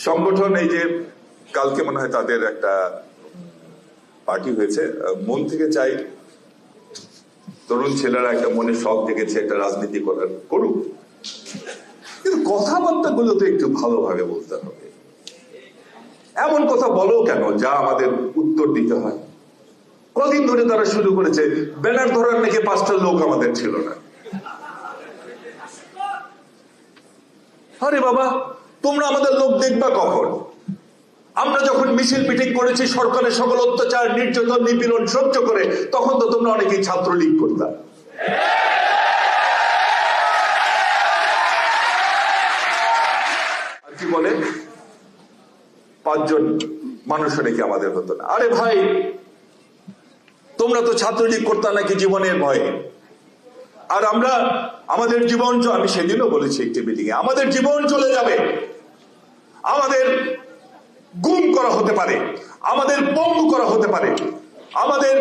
সংগঠন এই যে কালকে মনে হয় তাদের একটা পার্টি হয়েছে, মন থেকে চাই তরুণ ছেলেরা একটা মনে শখ জেগেছে একটা রাজনীতি করার, করুক, কিন্তু কথাবার্তা গুলো তো একটু ভালোভাবে বলতে হবে। এমন কথা বলো কেন যা আমাদের উত্তর দিতে হয়? কদিন ধরে তারা শুরু করেছে ব্যানার ধরার নাকি 5টা লোক আমাদের ছিল না। আরে বাবা, তোমরা আমাদের লোক দেখবা কখন? আমরা যখন মিছিল মিটিং করেছি সরকারের সকল অত্যাচার নির্যাতন নিপীড়ন সহ্য করে, তখন তো তোমরা অনেকেই ছাত্রলীগ করতাম। আর কি বলে 5 জন মানুষও নাকি আমাদের হতো না। আরে ভাই, তোমরা তো ছাত্রলীগ করতাম নাকি জীবনের ভয়ে, আর আমরা আমাদের জীবন, আমি সেদিনও বলেছি একটি মিটিং এ, আমাদের জীবন চলে যাবে, আমাদের গুম করা হতে পারে, আমাদের পঙ্গু করা হতে পারে, আমাদের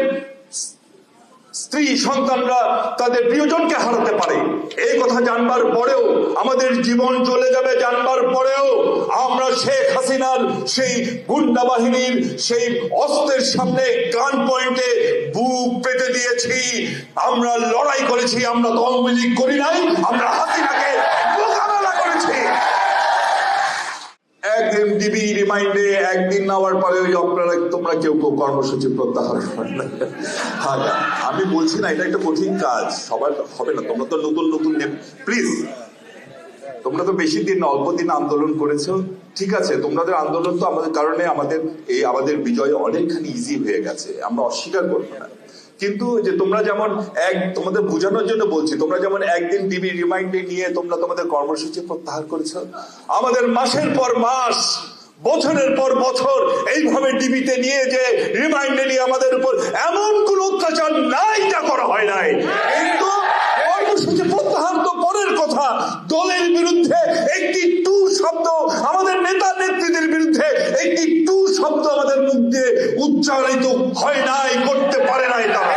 স্ত্রী সন্তানরা তাদের প্রিয়জনকে হারাতে পারে, এই কথা জানবার পরেও, আমাদের জীবন চলে যাবে জানবার পরেও আমরা শেখ হাসিনার সেই গুন্ডা বাহিনীর সেই অস্ত্রের সামনে গান পয়েন্টে বুক পেতে দিয়েছি। আমরা লড়াই করেছি, আমরা আওয়ামী লীগ করি নাই, আমরা হাসিনাকে মোকাবেলা করেছি। একদিন ডিবি রিমাইন্ডে একদিন নেওয়ার পরে আপনারা তোমরা কেউ কেউ কর্মসূচি প্রত্যাহার করেন। আমি বলছি না এটা একটা কঠিন কাজ, সবার হবে না। তোমরা তো নতুন নতুন, প্লিজ, তোমরা তো বেশি দিন অল্প দিন আন্দোলন করেছো, ঠিক আছে, তোমাদের আন্দোলন তো আমাদের কারণে আমাদের বিজয় অনেকখানি ইজি হয়ে গেছে, আমরা অস্বীকার করবো না। কিন্তু যে তোমরা যেমন তোমাদের বোঝানোর জন্য বলছি, তোমরা যেমন একদিন ডিবি রিমাইন্ডে নিয়ে তোমরা তোমাদের কর্মসূচি প্রত্যাহার করেছো, আমাদের মাসের পর মাস বছরের পর বছর এইভাবে ডিবিতে নিয়ে যে রিমাইন্ডে নিয়ে আমাদের উপর এমন কোন অত্যাচার নাই যা করা হয় নাই। কিন্তু কর্মসূচি প্রত্যাহার তো পরের কথা, দলের বিরুদ্ধে একটি টু শব্দ, আমাদের নেতা নেত্রীদের বিরুদ্ধে একটি টু শব্দ আমাদের মুখ দিয়ে উচ্চারিত হয় নাই, করতে পারে নাই তারা।